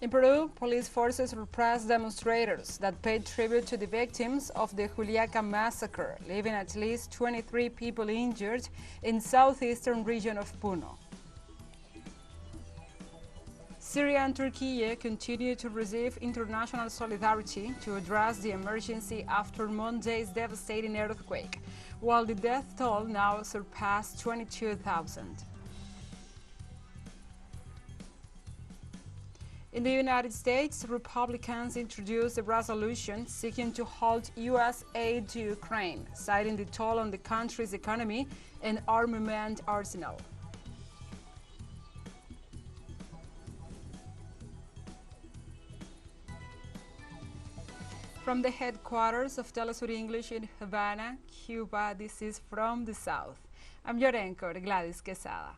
In Peru, police forces repressed demonstrators that paid tribute to the victims of the Juliaca massacre, leaving at least 23 people injured in southeastern region of Puno. Syria and Turkey continue to receive international solidarity to address the emergency after Monday's devastating earthquake, while the death toll now surpassed 22,000. In the United States, Republicans introduced a resolution seeking to halt U.S. aid to Ukraine, citing the toll on the country's economy and armament arsenal. From the headquarters of TeleSUR English in Havana, Cuba, this is From the South. I'm your anchor, Gladys Quesada.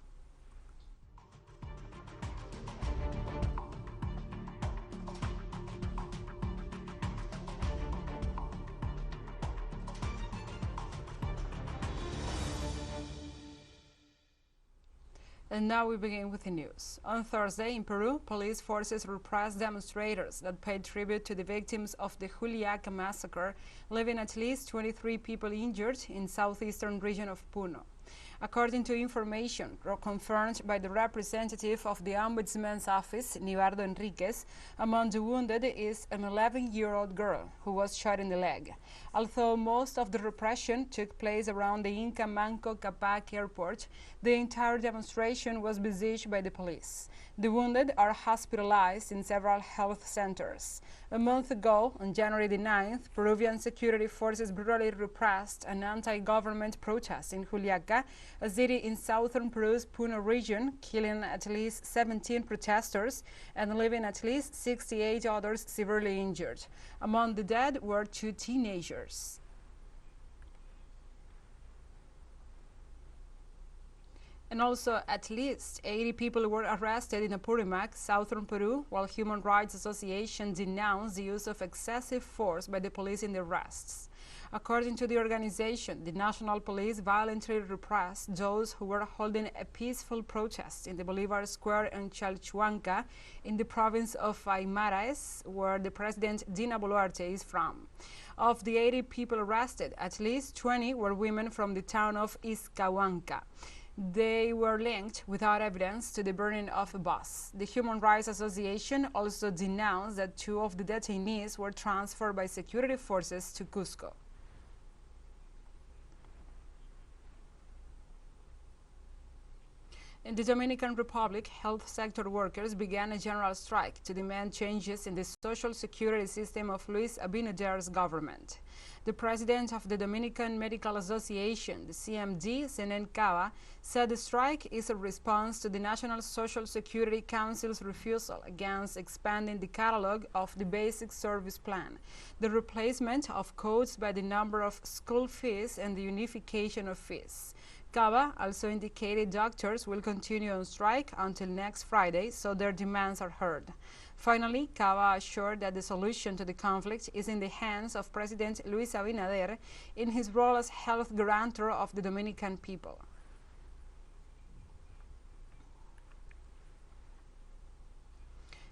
And now we begin with the news. On Thursday in Peru, police forces repressed demonstrators that paid tribute to the victims of the Juliaca massacre, leaving at least 23 people injured in southeastern region of Puno. According to information confirmed by the representative of the Ombudsman's office, Nibardo Enriquez, among the wounded is an 11-year-old girl who was shot in the leg. Although most of the repression took place around the Inca Manco Capac airport, the entire demonstration was besieged by the police. The wounded are hospitalized in several health centers. A month ago, on January the 9th, Peruvian security forces brutally repressed an anti-government protest in Juliaca, a city in southern Peru's Puno region, killing at least 17 protesters and leaving at least 68 others severely injured. Among the dead were 2 teenagers. And also, at least 80 people were arrested in Apurímac, southern Peru, while Human Rights Association denounced the use of excessive force by the police in the arrests. According to the organization, the national police violently repressed those who were holding a peaceful protest in the Bolivar Square in Chalchuanca, in the province of Aymaraes, where the President Dina Boluarte is from. Of the 80 people arrested, at least 20 were women from the town of Izcahuanca. They were linked, without evidence, to the burning of a bus. The Human Rights Association also denounced that 2 of the detainees were transferred by security forces to Cusco. In the Dominican Republic, health sector workers began a general strike to demand changes in the social security system of Luis Abinader's government. The president of the Dominican Medical Association, the CMD, Senen Cava, said the strike is a response to the National Social Security Council's refusal against expanding the catalog of the basic service plan, the replacement of codes by the number of school fees, and the unification of fees. Cava also indicated doctors will continue on strike until next Friday, so their demands are heard. Finally, Cava assured that the solution to the conflict is in the hands of President Luis Abinader in his role as health guarantor of the Dominican people.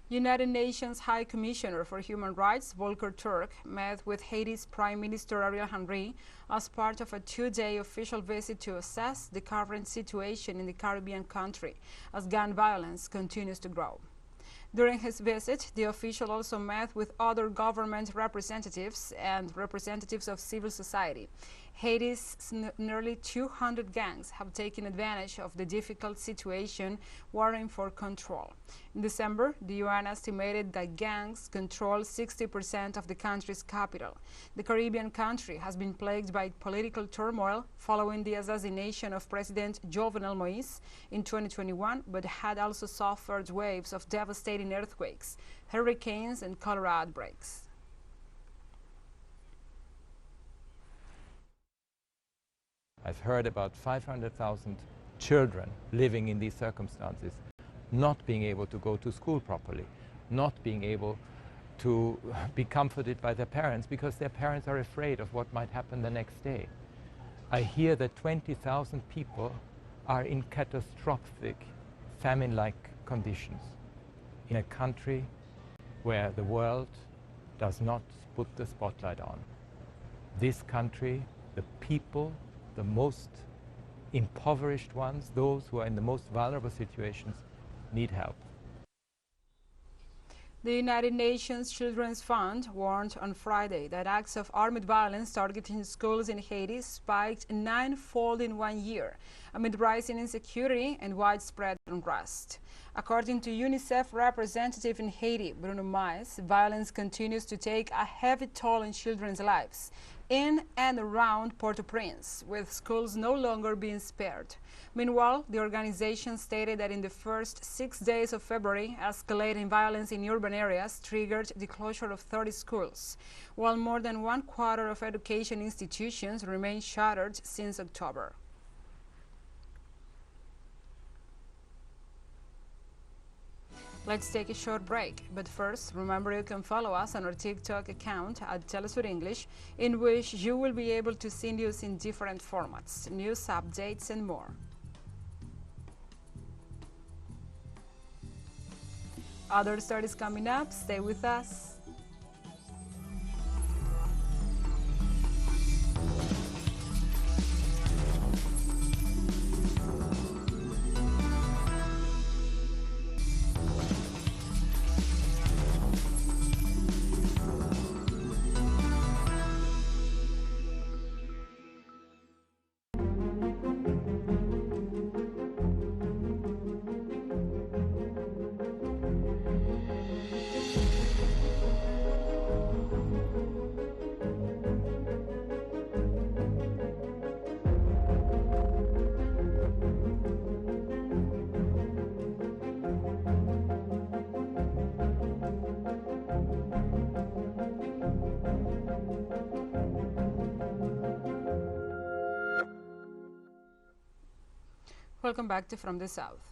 United Nations High Commissioner for Human Rights, Volker Turk, met with Haiti's Prime Minister Ariel Henry as part of a 2-day official visit to assess the current situation in the Caribbean country as gun violence continues to grow. During his visit, the official also met with other government representatives and representatives of civil society. Haiti's nearly 200 gangs have taken advantage of the difficult situation, warring for control. In December, the UN estimated that gangs control 60% of the country's capital. The Caribbean country has been plagued by political turmoil following the assassination of President Jovenel Moïse in 2021, but had also suffered waves of devastating earthquakes, hurricanes, and cholera outbreaks. I've heard about 500,000 children living in these circumstances, not being able to go to school properly, not being able to be comforted by their parents because their parents are afraid of what might happen the next day. I hear that 20,000 people are in catastrophic famine-like conditions in a country where the world does not put the spotlight on. This country, the people, the most impoverished ones, those who are in the most vulnerable situations, need help. The United Nations Children's Fund warned on Friday that acts of armed violence targeting schools in Haiti spiked ninefold in 1 year amid rising insecurity and widespread unrest. According to UNICEF representative in Haiti, Bruno Mais, violence continues to take a heavy toll on children's lives in and around Port-au-Prince, with schools no longer being spared. Meanwhile, the organization stated that in the first 6 days of February, escalating violence in urban areas triggered the closure of 30 schools, while more than 1/4 of education institutions remain shuttered since October. Let's take a short break, but first, remember you can follow us on our TikTok account at TeleSUR English, in which you will be able to see news in different formats, news updates and more. Other stories coming up, stay with us. Welcome back to From the South.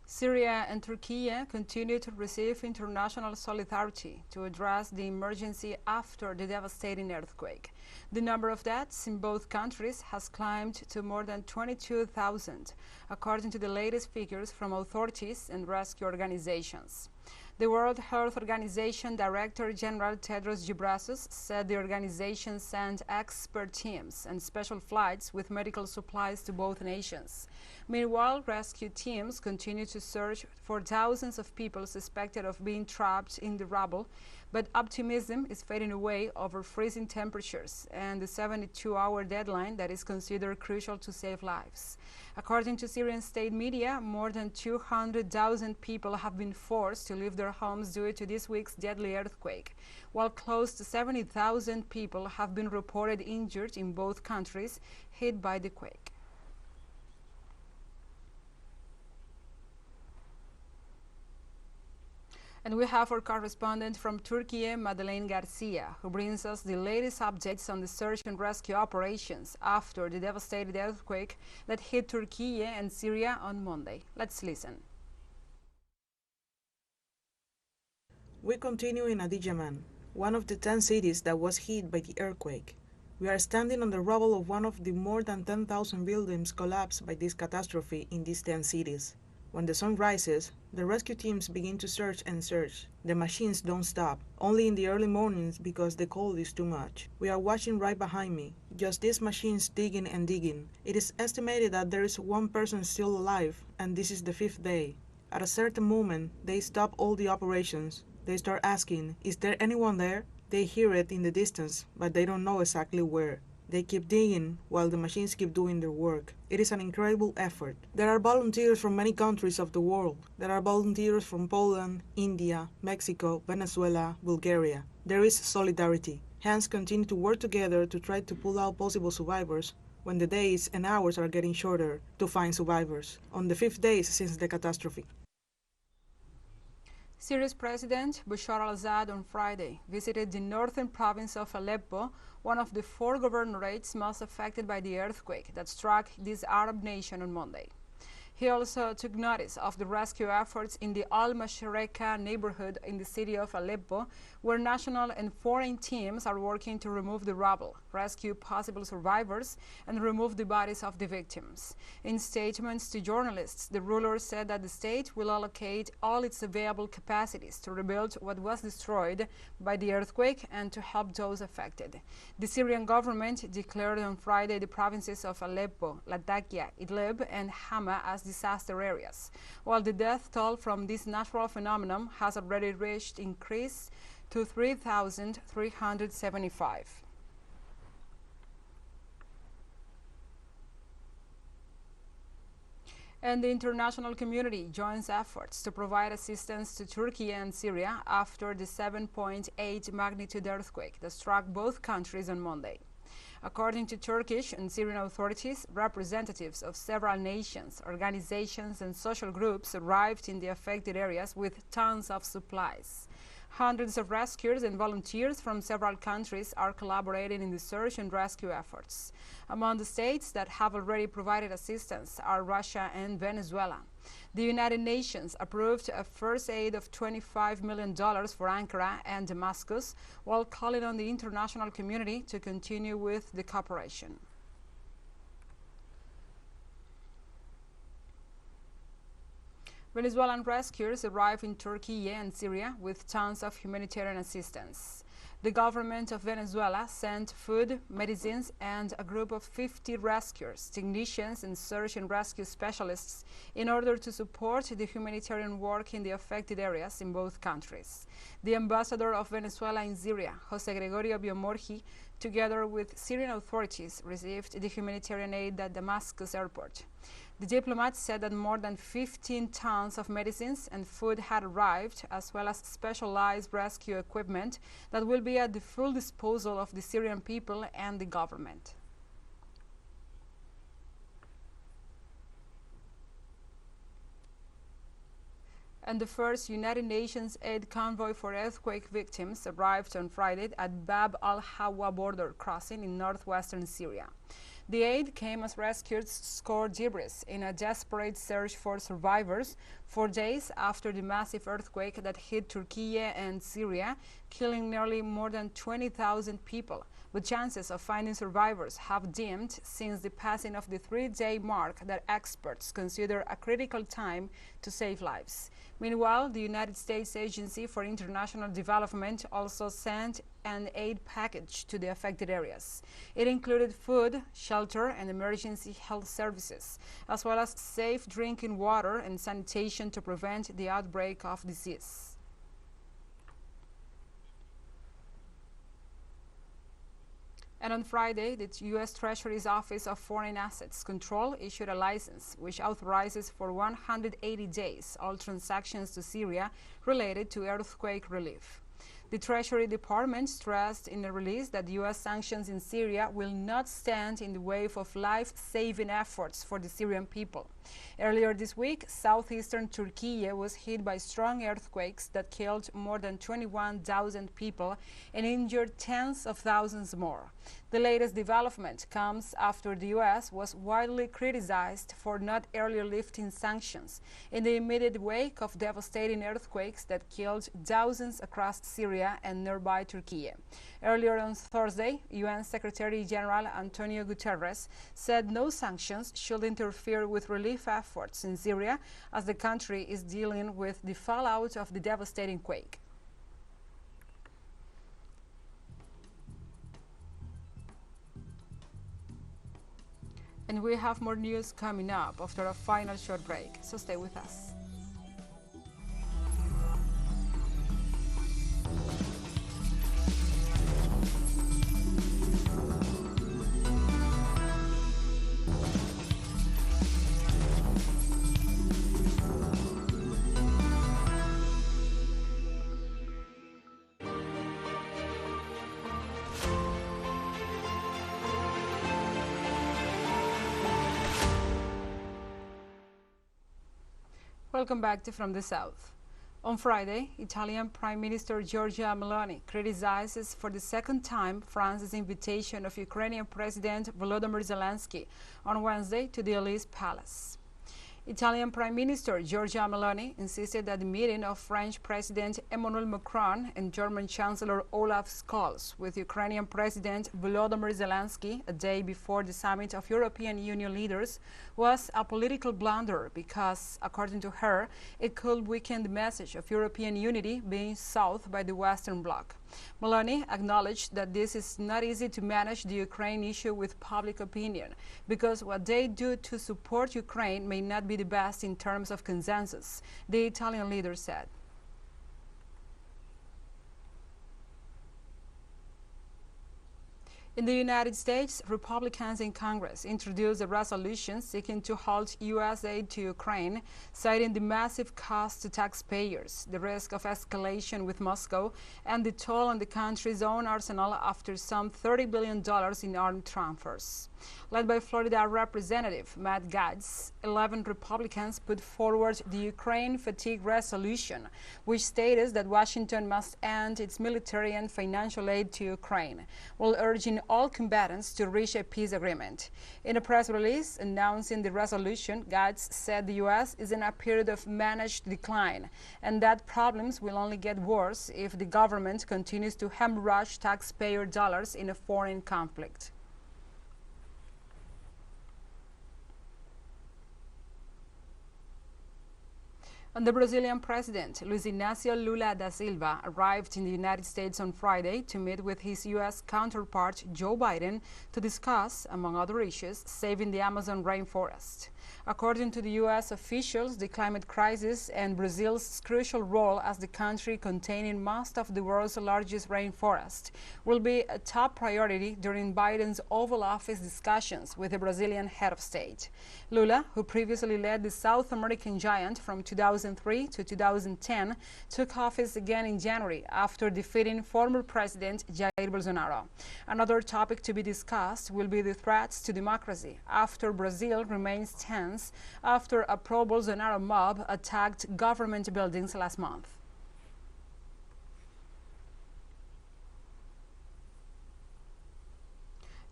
Syria and Turkey continue to receive international solidarity to address the emergency after the devastating earthquake. The number of deaths in both countries has climbed to more than 22,000, according to the latest figures from authorities and rescue organizations. The World Health Organization Director General Tedros Ghebreyesus said the organization sent expert teams and special flights with medical supplies to both nations. Meanwhile, rescue teams continue to search for thousands of people suspected of being trapped in the rubble, but optimism is fading away over freezing temperatures and the 72-hour deadline that is considered crucial to save lives. According to Syrian state media, more than 200,000 people have been forced to leave their homes due to this week's deadly earthquake, while close to 70,000 people have been reported injured in both countries hit by the quake. And we have our correspondent from Turkey, Madeleine Garcia, who brings us the latest updates on the search and rescue operations after the devastating earthquake that hit Turkey and Syria on Monday. Let's listen. We continue in Adiyaman, one of the 10 cities that was hit by the earthquake. We are standing on the rubble of one of the more than 10,000 buildings collapsed by this catastrophe in these 10 cities. When the sun rises, the rescue teams begin to search and search. The machines don't stop, only in the early mornings because the cold is too much. We are watching right behind me, just these machines digging and digging. It is estimated that there is one person still alive, and this is the 5th day. At a certain moment, they stop all the operations. They start asking, is there anyone there? They hear it in the distance, but they don't know exactly where. They keep digging while the machines keep doing their work. It is an incredible effort. There are volunteers from many countries of the world. There are volunteers from Poland, India, Mexico, Venezuela, Bulgaria. There is solidarity. Hands continue to work together to try to pull out possible survivors when the days and hours are getting shorter to find survivors on the 5th day since the catastrophe. Syria's President Bashar al-Assad on Friday visited the northern province of Aleppo, one of the 4 governorates most affected by the earthquake that struck this Arab nation on Monday. He also took notice of the rescue efforts in the Al-Mashareka neighborhood in the city of Aleppo, where national and foreign teams are working to remove the rubble, rescue possible survivors, and remove the bodies of the victims. In statements to journalists, the ruler said that the state will allocate all its available capacities to rebuild what was destroyed by the earthquake and to help those affected. The Syrian government declared on Friday the provinces of Aleppo, Latakia, Idlib, and Hama as disaster areas, while the death toll from this natural phenomenon has already reached increase to 3,375. And the international community joins efforts to provide assistance to Turkey and Syria after the 7.8 magnitude earthquake that struck both countries on Monday. According to Turkish and Syrian authorities, representatives of several nations, organizations, and social groups arrived in the affected areas with tons of supplies. Hundreds of rescuers and volunteers from several countries are collaborating in the search and rescue efforts. Among the states that have already provided assistance are Russia and Venezuela. The United Nations approved a first aid of $25 million for Ankara and Damascus, while calling on the international community to continue with the cooperation. Venezuelan rescuers arrived in Turkey and Syria with tons of humanitarian assistance. The government of Venezuela sent food, medicines, and a group of 50 rescuers, technicians, and search and rescue specialists in order to support the humanitarian work in the affected areas in both countries. The ambassador of Venezuela in Syria, José Gregorio Biomorgi, together with Syrian authorities, received the humanitarian aid at Damascus airport. The diplomat said that more than 15 tons of medicines and food had arrived, as well as specialized rescue equipment that will be at the full disposal of the Syrian people and the government. And the first United Nations aid convoy for earthquake victims arrived on Friday at Bab al-Hawa border crossing in northwestern Syria. The aid came as rescuers scored debris in a desperate search for survivors 4 days after the massive earthquake that hit Turkey and Syria, killing nearly more than 20,000 people. But chances of finding survivors have dimmed since the passing of the 3-day mark that experts consider a critical time to save lives. Meanwhile, the United States Agency for International Development also sent an aid package to the affected areas. It included food, shelter, and emergency health services, as well as safe drinking water and sanitation to prevent the outbreak of disease. And on Friday, the U.S. Treasury's Office of Foreign Assets Control issued a license which authorizes for 180 days all transactions to Syria related to earthquake relief. The Treasury Department stressed in a release that U.S. sanctions in Syria will not stand in the way of life-saving efforts for the Syrian people. Earlier this week, southeastern Turkey was hit by strong earthquakes that killed more than 21,000 people and injured tens of thousands more. The latest development comes after the U.S. was widely criticized for not earlier lifting sanctions in the immediate wake of devastating earthquakes that killed thousands across Syria and nearby Turkey. Earlier on Thursday, UN Secretary General Antonio Guterres said no sanctions should interfere with relief efforts in Syria as the country is dealing with the fallout of the devastating quake. And we have more news coming up after a final short break, so stay with us. Welcome back to From the South. On Friday, Italian Prime Minister Giorgia Meloni criticizes for the second time France's invitation of Ukrainian President Volodymyr Zelensky on Wednesday to the Elysee Palace. Italian Prime Minister Giorgia Meloni insisted that the meeting of French President Emmanuel Macron and German Chancellor Olaf Scholz with Ukrainian President Volodymyr Zelensky a day before the summit of European Union leaders was a political blunder because, according to her, it could weaken the message of European unity being sought by the Western Bloc. Meloni acknowledged that this is not easy to manage the Ukraine issue with public opinion, because what they do to support Ukraine may not be the best in terms of consensus, the Italian leader said. In the United States, Republicans in Congress introduced a resolution seeking to halt U.S. aid to Ukraine, citing the massive cost to taxpayers, the risk of escalation with Moscow, and the toll on the country's own arsenal after some $30 billion in armed transfers. Led by Florida Representative Matt Gaetz, 11 Republicans put forward the Ukraine Fatigue Resolution, which states that Washington must end its military and financial aid to Ukraine, while urging all combatants to reach a peace agreement. In a press release announcing the resolution, Gaetz said the U.S. is in a period of managed decline, and that problems will only get worse if the government continues to hemorrhage taxpayer dollars in a foreign conflict. And the Brazilian president, Luiz Inácio Lula da Silva, arrived in the United States on Friday to meet with his U.S. counterpart, Joe Biden, to discuss, among other issues, saving the Amazon rainforest. According to the U.S. officials, the climate crisis and Brazil's crucial role as the country containing most of the world's largest rainforest will be a top priority during Biden's Oval Office discussions with the Brazilian head of state. Lula, who previously led the South American giant from 2003 to 2010, took office again in January after defeating former President Jair Bolsonaro. Another topic to be discussed will be the threats to democracy after Brazil remains tense after a pro-Bolsonaro mob attacked government buildings last month.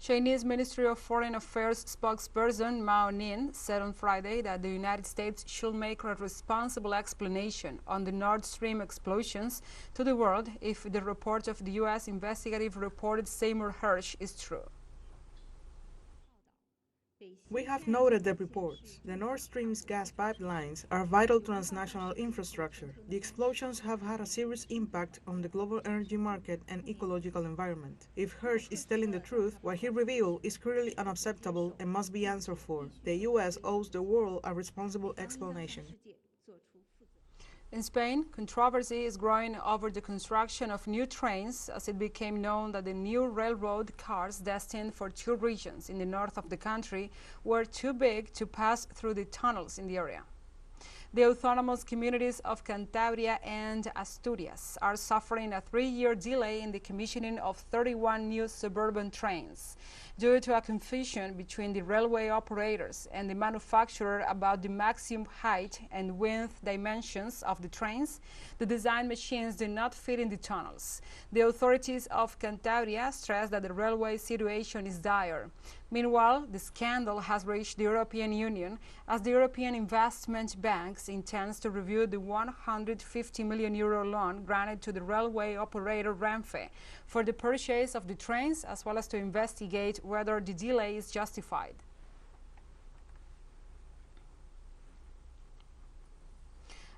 Chinese Ministry of Foreign Affairs spokesperson Mao Ning said on Friday that the United States should make a responsible explanation on the Nord Stream explosions to the world if the report of the U.S. investigative reporter Seymour Hersh is true. We have noted the reports. The Nord Stream's gas pipelines are vital transnational infrastructure. The explosions have had a serious impact on the global energy market and ecological environment. If Hersh is telling the truth, what he revealed is clearly unacceptable and must be answered for. The U.S. owes the world a responsible explanation. In Spain, controversy is growing over the construction of new trains as it became known that the new railroad cars destined for two regions in the north of the country were too big to pass through the tunnels in the area. The autonomous communities of Cantabria and Asturias are suffering a 3-year delay in the commissioning of 31 new suburban trains due to a confusion between the railway operators and the manufacturer about the maximum height and width dimensions of the trains. The design machines do not fit in the tunnels. The authorities of Cantabria stress that the railway situation is dire. Meanwhile, the scandal has reached the European Union as the European Investment Bank intends to review the €150 million loan granted to the railway operator Renfe for the purchase of the trains, as well as to investigate whether the delay is justified.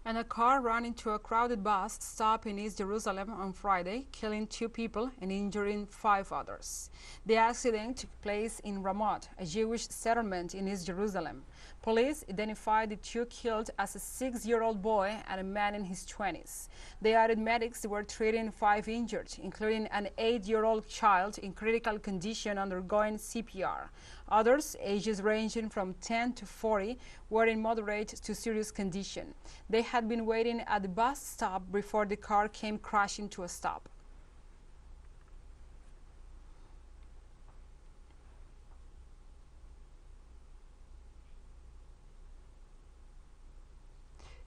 And a car ran into a crowded bus stop in East Jerusalem on Friday, killing 2 people and injuring 5 others. The accident took place in Ramot, a Jewish settlement in East Jerusalem. Police identified the 2 killed as a 6-year-old boy and a man in his 20s. They added medics were treating 5 injured, including an 8-year-old child in critical condition undergoing CPR. Others, ages ranging from 10 to 40, were in moderate to serious condition. They had been waiting at the bus stop before the car came crashing to a stop.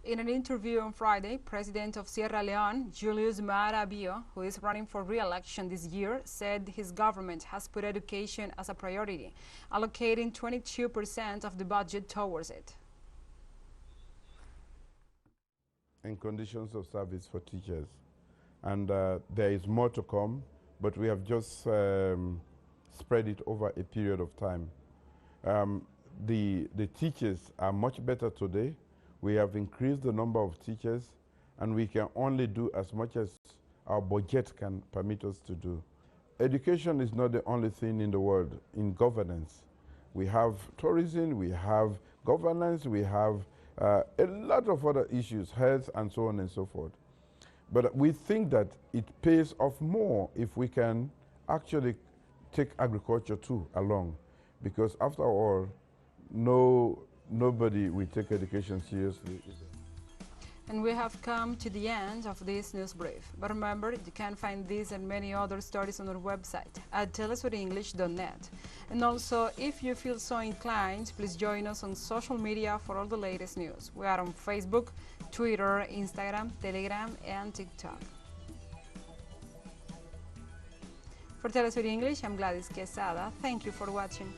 In an interview on Friday, President of Sierra Leone, Julius Maada Bio, who is running for re-election this year, said his government has put education as a priority, allocating 22% of the budget towards it. and conditions of service for teachers. And there is more to come, but we have just spread it over a period of time. The teachers are much better today. We have increased the number of teachers, and we can only do as much as our budget can permit us to do. Education is not the only thing in the world. In governance, we have tourism, we have governance, we have a lot of other issues, health and so on and so forth. But we think that it pays off more if we can actually take agriculture too along, because after all, nobody will take education seriously. And we have come to the end of this news brief. But remember, you can find these and many other stories on our website at telesurenglish.net. And also, if you feel so inclined, please join us on social media for all the latest news. We are on Facebook, Twitter, Instagram, Telegram, and TikTok. For TeleSUR English, I'm Gladys Quesada. Thank you for watching.